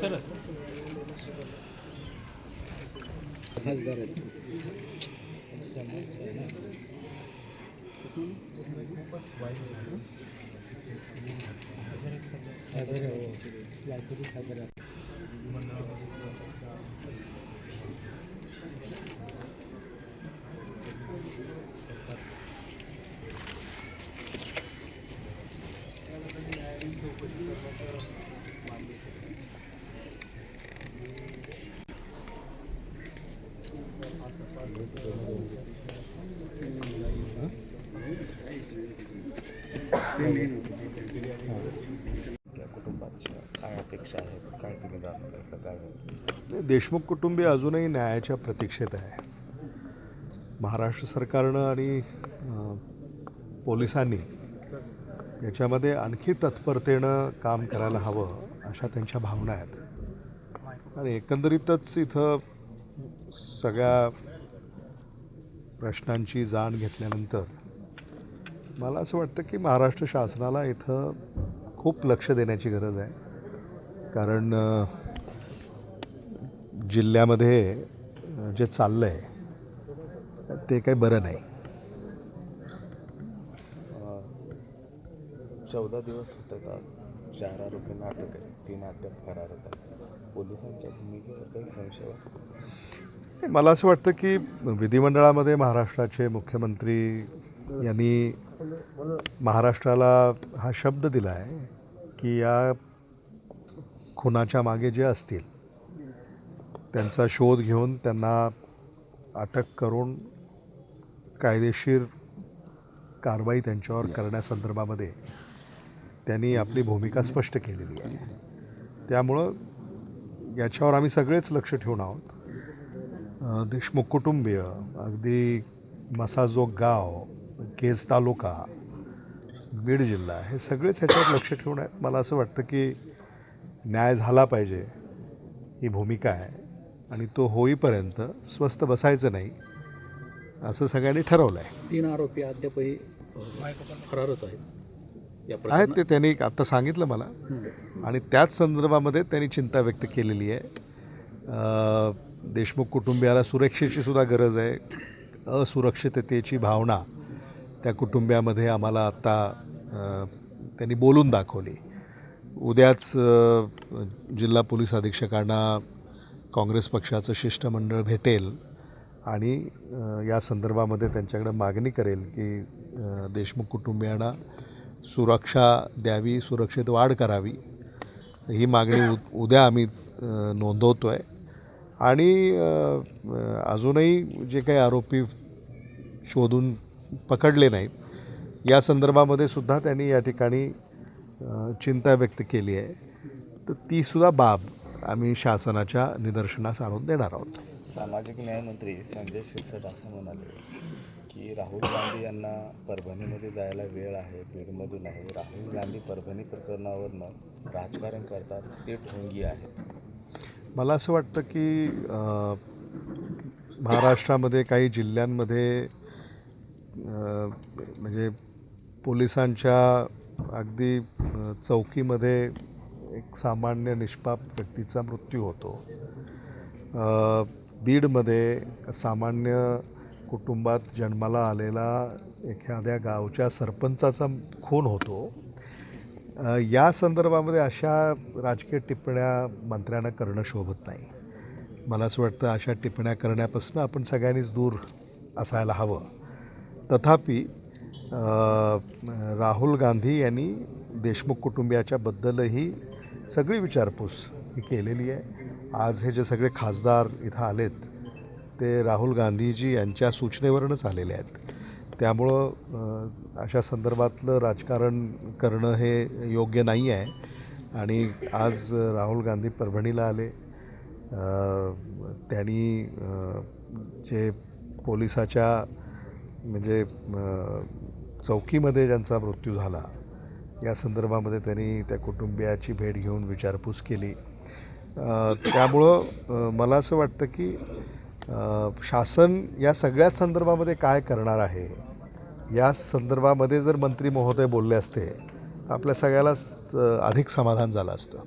खासदार आहेत. कुटुंबाच्या काय अपेक्षा आहेत, काय तुम्ही दाखवता, काय देशमुख कुटुंबीय अजूनही न्यायाच्या प्रतीक्षेत आहे. महाराष्ट्र सरकारनं आणि पोलिसांनी याच्यामध्ये आणखी तत्परतेनं काम करायला हवं अशा त्यांच्या भावना आहेत. आणि एकंदरीतच इथं सगळ्या प्रश्नांची जाण घेतल्यानंतर मला असं वाटतं की महाराष्ट्र शासनाला इथं खूप लक्ष देण्याची गरज आहे. कारण जिल्ह्यामध्ये जे चाललं आहे ते काही बरं नाही. 14 दिवस होतात, 4 आरोपींना अटक आहे, 3 अद्याप फरार होतात. पोलिसांच्या भूमिकेवर काही संशय वाटतो? मला असं वाटतं की विधिमंडळामध्ये महाराष्ट्राचे मुख्यमंत्री यांनी महाराष्ट्राला हा शब्द दिला आहे की या खुनाच्या मागे जे असतील त्यांचा शोध घेऊन त्यांना अटक करून कायदेशीर कारवाई त्यांच्यावर करण्यासंदर्भामध्ये त्यांनी आपली भूमिका स्पष्ट केलेली आहे. त्यामुळं याच्यावर आम्ही सगळेच लक्ष ठेवून आहोत. देशमुख कुटुंबीय, अगदी मसाजोग गाव, केज तालुका, बीड जिल्हा हे सगळेच ह्याच्यावर लक्ष ठेवून आहेत. मला असं वाटतं की न्याय झाला पाहिजे ही भूमिका आहे आणि तो होईपर्यंत स्वस्थ बसायचं नाही असं सगळ्यांनी ठरवलं आहे. 3 आरोपी अद्यापही फरारच आहेत. आहेत ते त्यांनी आत्ता सांगितलं मला आणि त्याच संदर्भामध्ये त्यांनी चिंता व्यक्त केलेली आहे. देशमुख कुटुंबियाला सुरक्षेची सुद्धा गरज आहे. असुरक्षिततेची भावना त्या कुटुंबियामध्ये आम्हाला आत्ता त्यांनी बोलून दाखवली. उद्याच जिल्हा पोलीस अधीक्षकांना काँग्रेस पक्षाचं शिष्टमंडळ भेटेल आणि या संदर्भामध्ये त्यांच्याकडे मागणी करेल की देशमुख कुटुंबियांना सुरक्षा द्यावी, सुरक्षेत वाढ करावी. ही मागणी उद्या आम्ही नोंदवतो आहे. आणि अजूनही जे काही आरोपी शोधून पकडले नाहीत या संदर्भामध्ये सुद्धा त्यांनी या ठिकाणी चिंता व्यक्त केली आहे. तर तीसुद्धा बाब आम्ही शासनाच्या निदर्शनास आणून देणार आहोत. सामाजिक न्यायमंत्री संजय शिरसाट असं म्हणाले की राहुल गांधी यांना परभणीमध्ये जायला वेळ आहे, बीडमधून आहे. राहुल गांधी परभणी प्रकरणावरनं राजकारण करतात, ते ढोंगी आहेत. मला असं वाटतं की महाराष्ट्रामध्ये काही जिल्ह्यांमध्ये म्हणजे पोलिसांच्या अगदी चौकीमध्ये एक सामान्य निष्पाप व्यक्तीचा मृत्यू होतो. बीडमध्ये सामान्य कुटुंबात जन्माला आलेला एखाद्या गावच्या सरपंचाचा खून होतो. या संदर्भामध्ये अशा राजकीय टिप्पण्या मंत्र्यांना करणं शोभत नाही. मला असं वाटतं अशा टिप्पण्या करण्यापासून आपण सगळ्यांनीच दूर असायला हवं. तथापि राहुल गांधी यांनी देशमुख कुटुंबियाच्याबद्दलही सगळी विचारपूस ही केलेली आहे. आज हे जे सगळे खासदार इथं आलेत ते राहुल गांधीजी यांच्या सूचनेवरूनच आलेले आहेत. त्यामुळं अशा संदर्भातलं राजकारण करणं हे योग्य नाही आहे. आणि आज राहुल गांधी परभणीला आले. त्यांनी जे पोलिसाच्या म्हणजे चौकीमध्ये ज्यांचा मृत्यू झाला या संदर्भामध्ये त्यांनी त्या कुटुंबियाची भेट घेऊन विचारपूस केली. त्यामुळं मला असं वाटतं की शासन या सगळ्या संदर्भामध्ये काय करणार आहे या संदर्भामध्ये जर मंत्री महोदय बोलले असते आपल्या सगळ्यालाच अधिक समाधान झालं असतं.